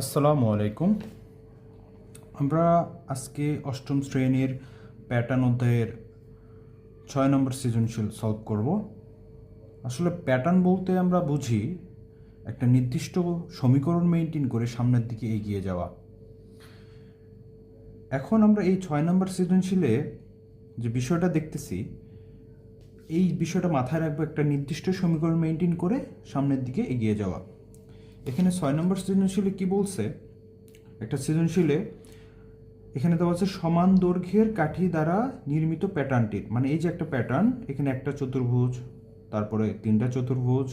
আসসালামু আলাইকুম। আমরা আজকে অষ্টম শ্রেণীর প্যাটার্ন অধ্যায়ের 6 নম্বর সৃজনশীল সলভ করব। আসলে প্যাটার্ন বলতে আমরা বুঝি একটা নির্দিষ্ট সমীকরণ মেনটেন করে সামনের দিকে এগিয়ে যাওয়া। এখন আমরা এই 6 নম্বর সৃজনশীলে যে বিষয়টা দেখতেছি, এই বিষয়টা মাথায় রাখবো, একটা নির্দিষ্ট সমীকরণ মেনটেন করে সামনের দিকে এগিয়ে যাওয়া। এখানে 6 নম্বর সৃজনশীলে কি বলছে, একটা সৃজনশীলে এখানে দেওয়া আছে সমান দৈর্ঘ্যের কাঠি দ্বারা নির্মিত প্যাটার্নটির, মানে এই যে একটা প্যাটার্ন, এখানে একটা চতুর্ভুজ, তারপরে তিনটা চতুর্ভুজ,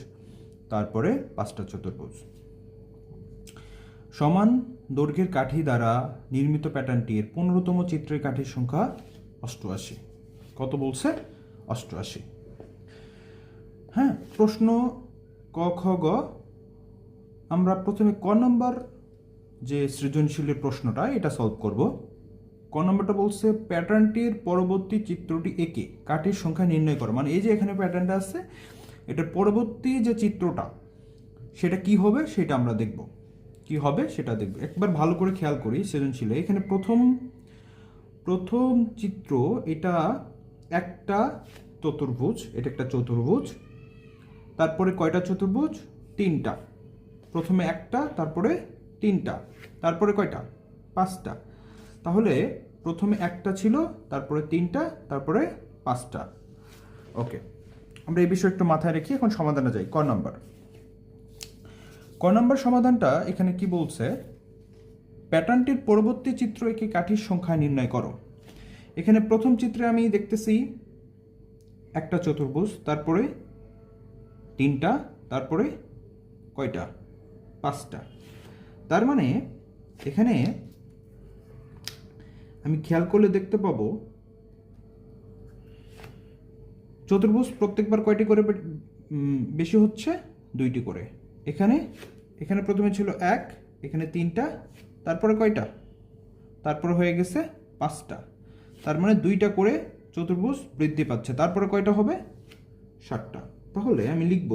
তারপরে পাঁচটা চতুর্ভুজ। সমান দৈর্ঘ্যের কাঠি দ্বারা নির্মিত প্যাটার্নটির 15তম চিত্রের কাঠির সংখ্যা 88। কত বলছে? 88। হ্যাঁ, প্রশ্ন ক খ গ। আমরা প্রথমে ক নম্বর যে সৃজনশীলের প্রশ্নটা, এটা সলভ করব। ক নম্বরটা বলছে প্যাটার্নটির পরবর্তী চিত্রটি এঁকে কাঠির সংখ্যা নির্ণয় করো। মানে এই যে এখানে প্যাটার্নটা আছে, এটার পরবর্তী যে চিত্রটা সেটা কি হবে সেটা আমরা দেখব। কি হবে সেটা দেখব। একবার ভালো করে খেয়াল করি সৃজনশীলে। এখানে প্রথম চিত্র, এটা একটা চতুর্ভুজ, এটা একটা চতুর্ভুজ। তারপরে কয়টা চতুর্ভুজ? তিনটা। প্রথমে একটা, তারপরে তিনটা, তারপরে কয়টা? পাঁচটা। তাহলে প্রথমে একটা ছিল, তারপরে তিনটা, তারপরে পাঁচটা। ওকে, আমরা এই বিষয় একটু মাথায় রেখে এখন সমাধানে যাই। ক নম্বর সমাধানটা এখানে কি বলছে, প্যাটার্নটির পরবর্তী চিত্র এঁকে কাঠির সংখ্যা নির্ণয় করো। এখানে প্রথম চিত্রে আমি দেখতেছি একটা চতুর্ভুজ, তারপরে তিনটা, তারপরে কয়টা? পাঁচটা। তার মানে এখানে আমি খেয়াল করলে দেখতে পাবো চতুর্ভুজ প্রত্যেকবার কয়টি করে বেশি হচ্ছে? দুইটি করে। এখানে প্রথমে ছিল এক, এখানে তিনটা, তারপরে কয়টা? তারপরে হয়ে গেছে পাঁচটা। তার মানে দুইটা করে চতুর্ভুজ বৃদ্ধি পাচ্ছে। তারপরে কয়টা হবে? 7টা। তাহলে আমি লিখব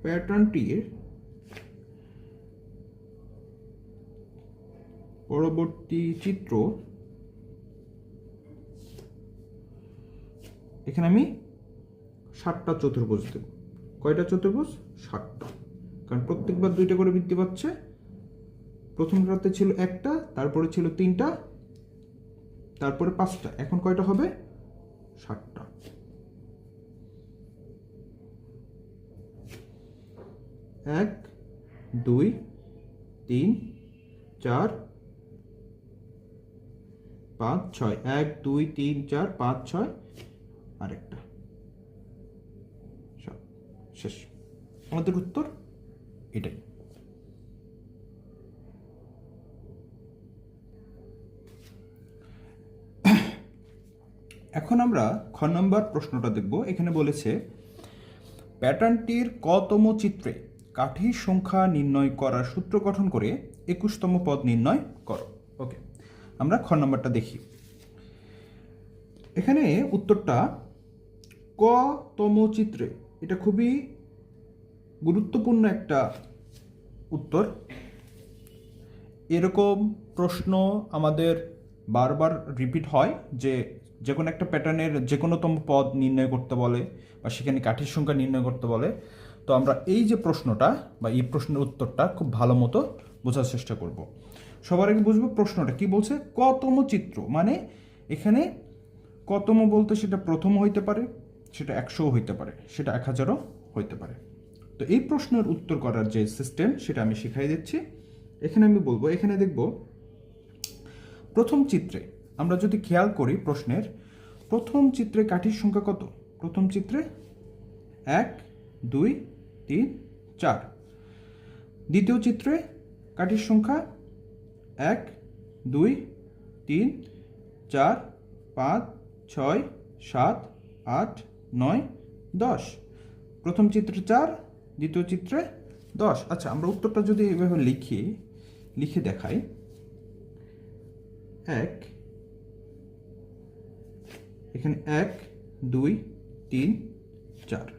প্যাটার্নটির পরবর্তী চিত্র, এখানে আমি 7টা চতুর্ভুজ দেব। কয়টা চতুর্ভুজ? 7টা। কারণ প্রত্যেকবার দুইটা করে বৃদ্ধি পাচ্ছে। প্রথমটাতে ছিল একটা, তারপরে ছিল তিনটা, তারপরে পাঁচটা। এখন কয়টা হবে? 7টা। এক, দুই, তিন, চার, পাঁচ, ছয়। এক, দুই, তিন, চার, পাঁচ, ছয়, আরেকটা। শেষ। আমাদের উত্তর এটাই। এখন আমরা খ নম্বর প্রশ্নটা দেখব। এখানে বলেছে প্যাটার্নটির কতম চিত্রে কাঠির সংখ্যা নির্ণয় করার সূত্র গঠন করে 21তম পদ নির্ণয় করো। ওকে, আমরা খ নম্বরটা দেখি। এখানে উত্তরটা কতম চিত্রে, এটা খুবই গুরুত্বপূর্ণ একটা উত্তর। এরকম প্রশ্ন আমাদের বারবার রিপিট হয়, যে কোনো একটা প্যাটার্নের যে কোনোতম পদ নির্ণয় করতে বলে বা সেখানে কাঠির সংখ্যা নির্ণয় করতে বলে। তো আমরা এই যে প্রশ্নটা বা এই প্রশ্নের উত্তরটা খুব ভালো মতো বোঝার চেষ্টা করব। সবার আগে বুঝবো প্রশ্নটা কি বলছে। কতম চিত্র মানে এখানে কতম বলতে সেটা প্রথম হইতে পারে, সেটা 100ও হইতে পারে, সেটা 1000ও হইতে পারে। তো এই প্রশ্নের উত্তর করার যে সিস্টেম সেটা আমি শিখাই দিচ্ছি। এখানে আমি বলবো, এখানে দেখব প্রথম চিত্রে আমরা যদি খেয়াল করি, প্রশ্নের প্রথম চিত্রে কাঠির সংখ্যা কত? প্রথম চিত্রে 1, 2, 3, 4। দ্বিতীয় চিত্রে কাঠির সংখ্যা 1, 2, 3, 4, 5, 6, 7, 8, 9, 10। প্রথম চিত্রে 4, দ্বিতীয় চিত্রে 10। আচ্ছা, আমরা উত্তরটা যদি এভাবে লিখে দেখাই, 1, এখানে 1, 2, 3, 4।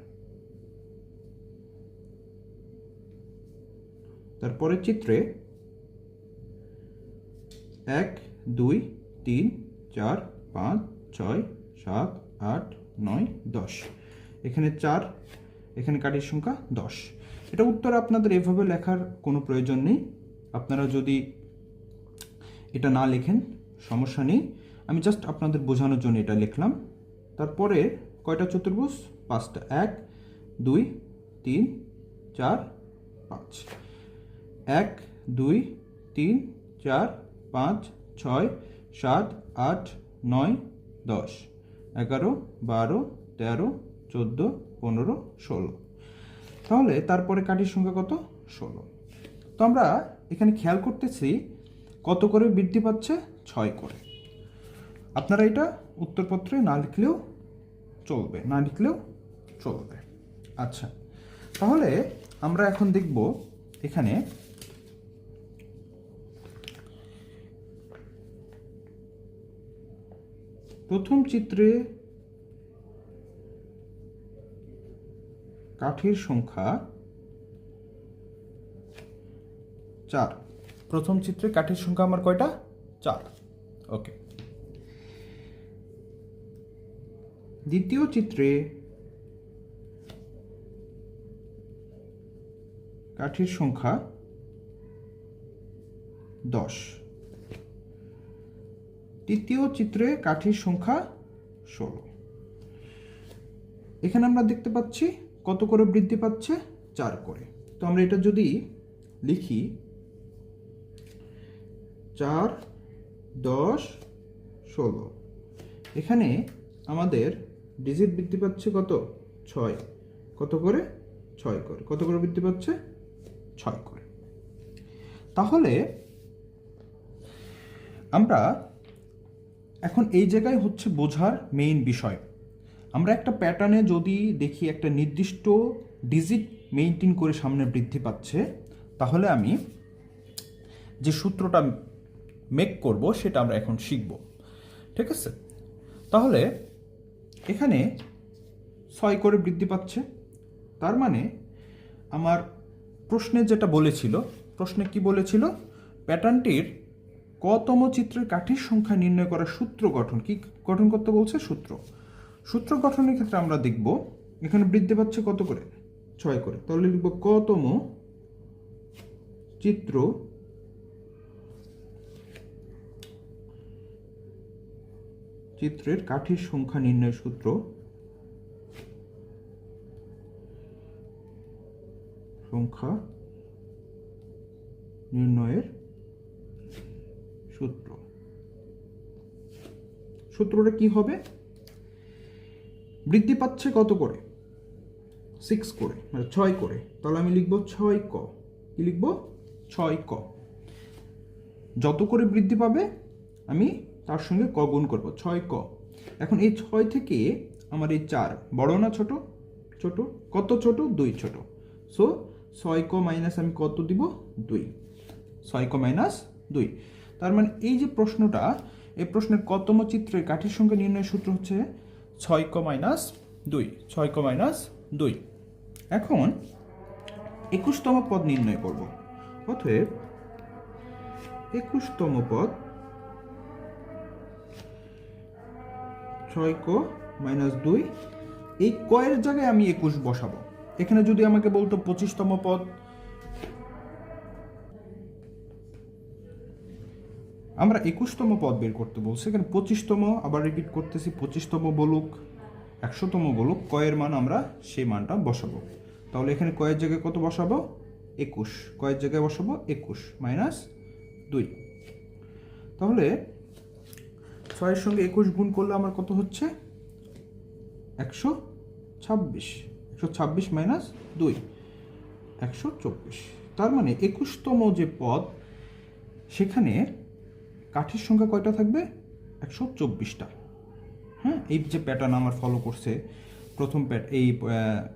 তারপরে চিত্রে 1 2 3 4 5 6 7 8 9 10, এখানে 4, এখানে কাঠির সংখ্যা 10। এটা উত্তর আপনাদের এভাবে লেখার কোনো প্রয়োজন নেই, আপনারা যদি এটা না লেখেন সমস্যা নেই, আমি জাস্ট আপনাদের বোঝানোর জন্য এটা লিখলাম। তারপরে কয়টা চতুর্ভুজ? 5টা, 1 2 3 4 5, 1 2 3 4 5 6 7 8 9 10 11 12 13 14 15 16। তাহলে তারপরে কাঠির সংখ্যা কত? 16। তো আমরা এখানে খেয়াল করতেছি কত করে বৃদ্ধি পাচ্ছে? 6 করে। আপনারা এটা উত্তরপত্রে না লিখলেও চলবে, না লিখলেও চলবে। আচ্ছা, তাহলে আমরা এখন দেখব এখানে প্রথম চিত্রে কাঠির সংখ্যা 4। প্রথম চিত্রে কাঠির সংখ্যা আমার কয়টা? 4। ওকে। দ্বিতীয় চিত্রে কাঠির সংখ্যা 10। তৃতীয় চিত্রে কাঠির সংখ্যা 16। এখানে আমরা দেখতে পাচ্ছি কত করে বৃদ্ধি পাচ্ছে? 4 করে। তো আমরা এটা যদি লিখি 4 10 16, এখানে আমাদের ডিজিট বৃদ্ধি পাচ্ছে কত? 6। কত করে? 6 করে। কত করে বৃদ্ধি পাচ্ছে? 6 করে। তাহলে আমরা এখন এই জায়গায় হচ্ছে বোঝার মেইন বিষয়, আমরা একটা প্যাটার্নে যদি দেখি একটা নির্দিষ্ট ডিজিট মেইনটেইন করে সামনে বৃদ্ধি পাচ্ছে, তাহলে আমি যে সূত্রটা মেক করব সেটা আমরা এখন শিখব। ঠিক আছে? তাহলে এখানে 6 করে বৃদ্ধি পাচ্ছে, তার মানে আমার প্রশ্নে যেটা বলেছিল, প্রশ্নে কি বলেছিল? প্যাটার্নটির কতম চিত্রের কাঠির সংখ্যা নির্ণয় করার সূত্র গঠন, কি গঠন করতে বলছে? সূত্র গঠনের ক্ষেত্রে আমরা দেখব এখানে বৃদ্ধি পাচ্ছে কত করে? 6 করে। তাহলে লিখব কতম চিত্র চিত্রের কাঠির সংখ্যা নির্ণয় সূত্র সংখ্যা নির্ণয়ের সূত্র। সূত্রটা কি হবে? বৃদ্ধি পাচ্ছে কত করে? 6 করে, মানে 6 করে। তাহলে আমি লিখব 6 ক। কি লিখব? 6 ক। যত করে বৃদ্ধি পাবে আমি তার সঙ্গে ক গুণ করব, 6 ক। এখন এই 6 থেকে আমার এই 4 বড় না ছোট? ছোট। কত ছোট? 2 ছোট। সো 6 ক মাইনাস আমি কত দিব? 2। 6 ক মাইনাস 2। তার মানে এই যে প্রশ্নটা, এই প্রশ্নের কতম চিত্রের কাঠির সংখ্যা নির্ণয়ের সূত্র হচ্ছে 6 ক মাইনাস 2। 6 ক মাইনাস 2। এখন 21তম পদ নির্ণয় করব। অতএব 21তম পদ 6 ক মাইনাস 2, এই কয়ের জায়গায় আমি 21 বসাবো। এখানে যদি আমাকে বলতো 25তম পদ, আমরা 21তম পদ বের করতে বলছি, এখানে 25তম, আবার রিপিট করতেছি, 25তম বলুক 100তম বলুক, কয়ের মান আমরা সেই মানটা বসাবো। তাহলে এখানে কয়ের জায়গায় কত বসাবো? 21। কয়ের জায়গায় বসাবো 21 মাইনাস 2। তাহলে 6 এর সঙ্গে 21 গুণ করলে আমার কত হচ্ছে? 126। 126 মাইনাস 2 124। তার মানে 21তম যে পদ, সেখানে কাঠির সংখ্যা কয়টা থাকবে? 124টা। হ্যাঁ, এই যে প্যাটার্ন আমার ফলো করছে,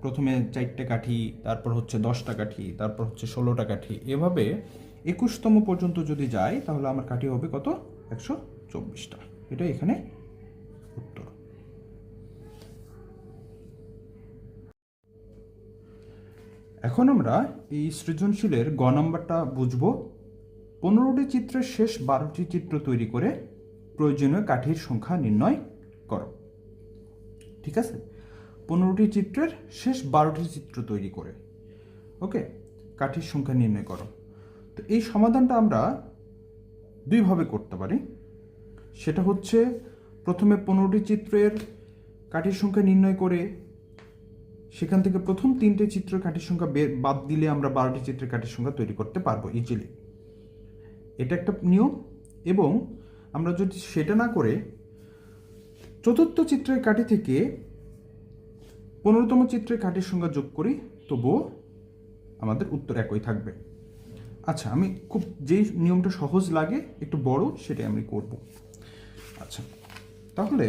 প্রথমে 4টা কাঠি, তারপর হচ্ছে 10টা কাঠি, তারপর হচ্ছে 16টা কাঠি, এভাবে 21তম পর্যন্ত যদি যাই তাহলে আমার কাঠি হবে কত? 124টা। এটা এখানে উত্তর। এখন আমরা এই সৃজনশীলের গ নাম্বারটা বুঝব। 15টি চিত্রের শেষ 12টি চিত্র তৈরি করে প্রয়োজনীয় কাঠির সংখ্যা নির্ণয় করো। ঠিক আছে, 15টি চিত্রের শেষ 12টি চিত্র তৈরি করে ওকে কাঠির সংখ্যা নির্ণয় করো। তো এই সমাধানটা আমরা দুইভাবে করতে পারি। সেটা হচ্ছে প্রথমে 15টি চিত্রের কাঠির সংখ্যা নির্ণয় করে সেখান থেকে প্রথম 3টে চিত্রের কাঠির সংখ্যা বাদ দিলে আমরা 12টি চিত্রের কাঠির সংখ্যা তৈরি করতে পারবো ইজিলি। এটা একটা নিয়ম। এবং আমরা যদি সেটা না করে চতুর্থ চিত্রের কাঠি থেকে 15তম চিত্রের কাঠির সংখ্যা যোগ করি, তবুও আমাদের উত্তর একই থাকবে। আচ্ছা, আমি খুব যেই নিয়মটা সহজ লাগে একটু বড় সেটাই আমি করব। আচ্ছা, তাহলে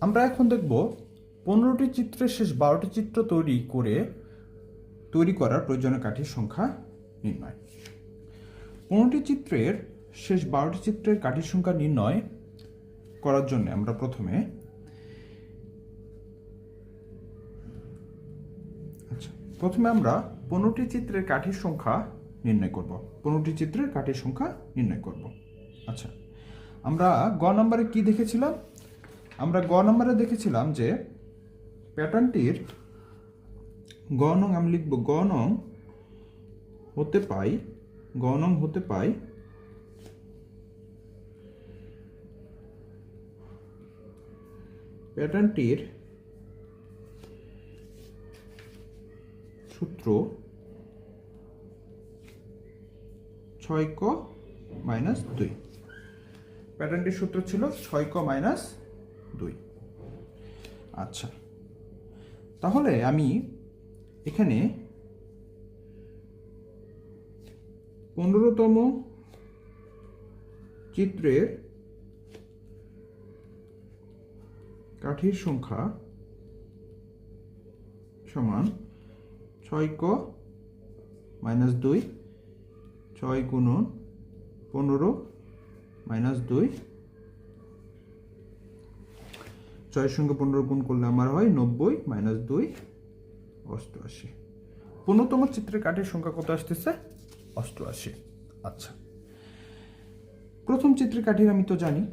আমরা এখন দেখব 15টি চিত্রের শেষ 12টি চিত্র তৈরি করার প্রয়োজনীয় কাঠির সংখ্যা নির্ণয়। 15টি চিত্রের শেষ 12টি চিত্রের কাঠির সংখ্যা নির্ণয় করার জন্য আমরা প্রথমে আমরা 15টি চিত্রের কাঠির সংখ্যা নির্ণয় করব। 15টি চিত্রের কাঠির সংখ্যা নির্ণয় করব। আচ্ছা, আমরা গ নম্বরে কি দেখেছিলাম? আমরা গ নম্বরে দেখেছিলাম যে প্যাটার্নটির গ নং আমি লিখব গ নং হতে পাই প্যাটার্নটির সূত্র 6ক - 2। প্যাটার্নটির সূত্র ছিল 6ক - 2। আচ্ছা, তাহলে আমি এখানে 15তম চিত্রের কাঠির সংখ্যা সমান 6ক - 2, 6 × 15 - 2, 6 সঙ্গে 15 গুণ করলে আমার হয় 90 - 2 88। 15তম চিত্রের কাঠির সংখ্যা কত আসতেছে? 88। আচ্ছা, প্রথম চিত্রের কাঠির আমি তো জানি,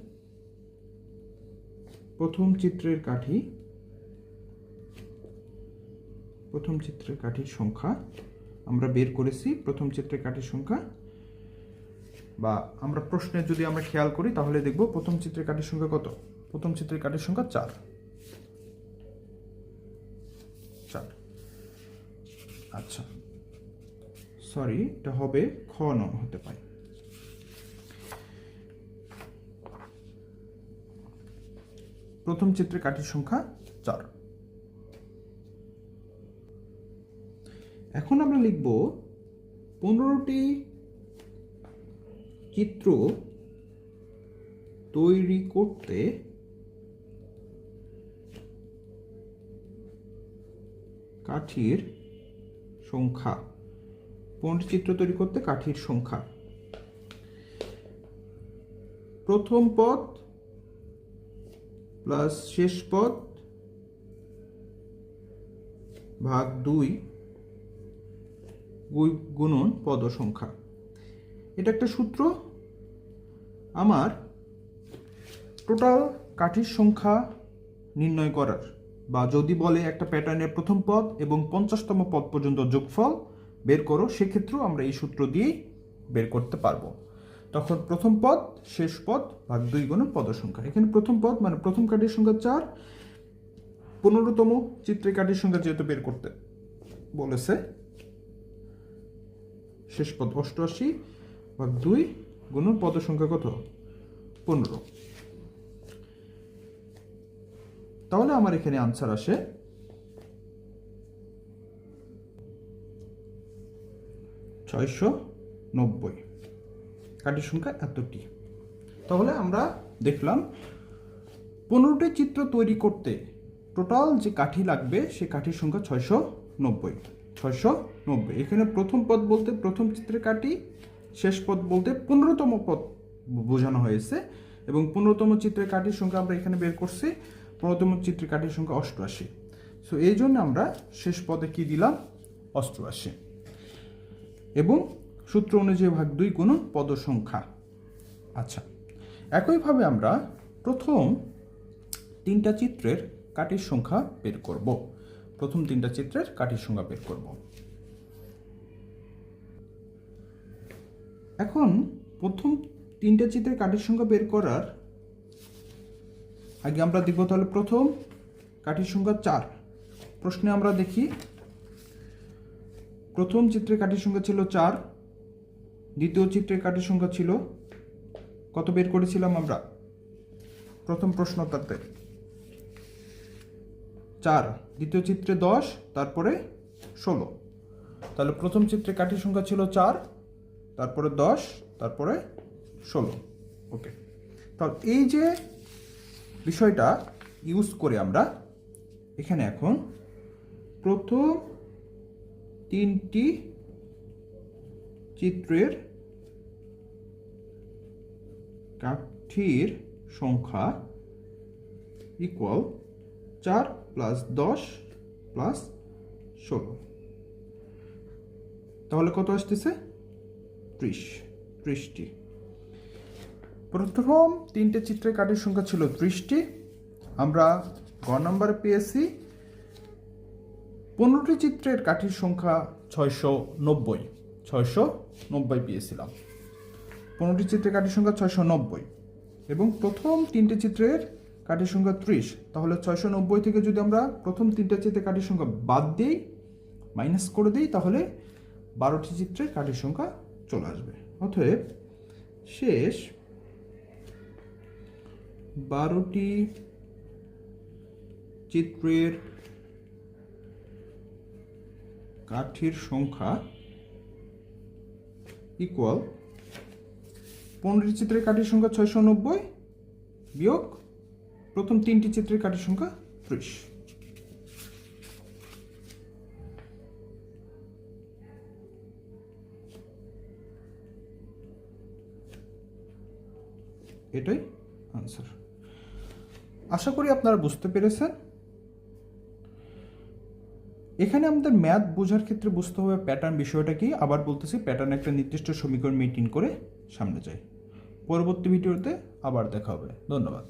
প্রথম চিত্রের কাঠির সংখ্যা আমরা বের করেছি। প্রথম চিত্রের কাঠির সংখ্যা, বা আমরা প্রশ্নে যদি আমরা খেয়াল করি তাহলে দেখব প্রথম চিত্রের কাঠির সংখ্যা কত? প্রথম চিত্রের কাঠির সংখ্যা 4। আচ্ছা, সরি, এটা হবে খ নং হতে পারে। প্রথম চিত্রের কাঠির সংখ্যা 4। এখন আমরা লিখব 15টি চিত্র তৈরি করতে কাঠির সংখ্যা। 15টি চিত্র তৈরি করতে কাঠির সংখ্যা, প্রথম পদ প্লাস শেষ পদ ভাগ 2 গুণন পদ সংখ্যা। এটা একটা সূত্র। আমার টোটাল কাঠির সংখ্যা নির্ণয় করার, বা যদি বলে একটা প্যাটার্নের প্রথম পদ এবং 50তম পদ পর্যন্ত যোগফল বের করো, সেক্ষেত্রেও আমরা এই সূত্র দিয়েই বের করতে পারবো। তখন প্রথম পদ শেষ পদ ভাগ 2 গুণন পদ সংখ্যা। এখানে প্রথম পদ মানে প্রথম কাঠির সংখ্যা 4, 15তম চিত্রের কাঠির সংখ্যা যেহেতু বের করতে বলেছে, শেষ পদ 88 ভাগ 2 গুণন পদ সংখ্যা কত? 15। তাহলে আমার এখানে আনসার আসে 690। কাঠির সংখ্যা এতটি। তাহলে আমরা দেখলাম 15টি চিত্র তৈরি করতে টোটাল যে কাঠি লাগবে সে কাঠির সংখ্যা 690। 690। এখানে প্রথম পদ বলতে প্রথম চিত্রের কাঠি, শেষ পদ বলতে 15তম পদ বোঝানো হয়েছে। এবং 15তম চিত্রের কাঠির সংখ্যা আমরা এখানে বের করছি, 15তম চিত্রের কাঠির সংখ্যা 88। সো এই জন্য আমরা শেষ পদে কি দিলাম, 88, এবং সূত্র অনুযায়ী ভাগ 2 গুণন পদ সংখ্যা। আচ্ছা, একইভাবে আমরা প্রথম 3টা চিত্রের কাঠির সংখ্যা বের করব। প্রথম 3টা চিত্রের কাঠির সংখ্যা বের করব। এখন প্রথম 3টা চিত্রের কাঠির সংখ্যা বের করার আগে আমরা দেখব তাহলে প্রথম কাঠির সংখ্যা 4। প্রশ্নে আমরা দেখি প্রথম চিত্রের কাঠির সংখ্যা ছিল 4, দ্বিতীয় চিত্রের কাঠির সংখ্যা ছিল কত বের করেছিলাম আমরা প্রথম প্রশ্নটাতে 4, দ্বিতীয় চিত্রে 10, তারপরে 16। তাহলে প্রথম চিত্রে কাঠির সংখ্যা ছিল 4, তারপরে 10, তারপরে 16। ওকে, তাহলে এই যে বিষয়টা ইউজ করে আমরা এখানে এখন প্রথম 3টি চিত্রের কাঠির সংখ্যা ইকুয়াল 4 + 10 + 16। তাহলে কত আসতেছে, 30টি। প্রথম 3টে চিত্রের কাঠির সংখ্যা ছিল 30টি। আমরা গ নম্বরে পেয়েছি 15টি চিত্রের কাঠির সংখ্যা 690 পেয়েছিলাম। 15টি চিত্রের কাঠির সংখ্যা 690 এবং প্রথম 3টে চিত্রের কাঠির সংখ্যা 30। তাহলে 690 থেকে যদি আমরা প্রথম 3টে চিত্রের কাঠির সংখ্যা বাদ দিই, মাইনাস করে দিই, তাহলে 12টি চিত্রের কাঠির সংখ্যা চলে আসবে। অতএব শেষ 12টি চিত্রের কাঠির সংখ্যা ইকুয়াল 15টি চিত্রের কাঠির সংখ্যা 690 বিয়োগ প্রথম 3টি চিত্রের কাঠির সংখ্যা 30। এটাই আনসার। আশা করি আপনারা বুঝতে পেরেছেন। এখানে আমাদের ম্যাথ বোঝার ক্ষেত্রে বুঝতে হবে প্যাটার্ন বিষয়টা কি। আবার বলতেছি, প্যাটার্ন একটা নির্দিষ্ট সমীকরণ মেইনটেইন করে সামনে যায়। পরবর্তী ভিডিওতে আবার দেখা হবে। ধন্যবাদ।